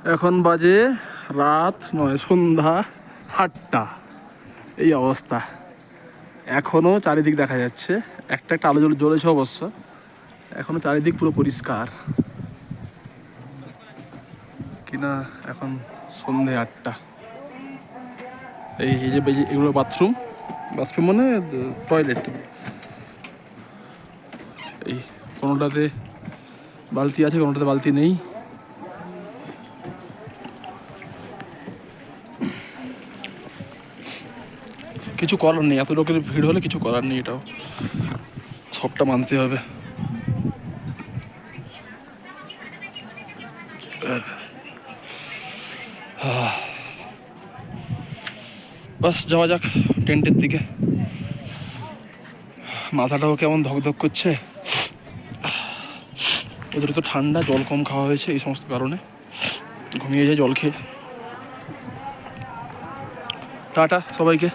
এখন বাজে রাত নয়, সন্ধ্যা 8টা। এই অবস্থা, এখনও চারিদিক দেখা যাচ্ছে, একটা একটা আলো জ্বলেছে অবশ্য, এখনও চারিদিক পুরো পরিষ্কার কিনা। এখন সন্ধে 8টা। এই যে এগুলো বাথরুম, বাথরুম মানে টয়লেট। এই কোনোটাতে বালতি আছে, কোনোটাতে বালতি নেই। কিছু করার নেই, এত লোকের ভিড় হলে কিছু করার নেই, এটাও সবটা মানতে হবে। বাস যাওয়া যাক টেন্টের দিকে। মাথাটাও কেমন ধকধক করছে, ওদের তো ঠান্ডা, জল কম খাওয়া হয়েছে, এই সমস্ত কারণে ঘুমিয়ে যায় জল খেয়ে। টাটা সবাইকে।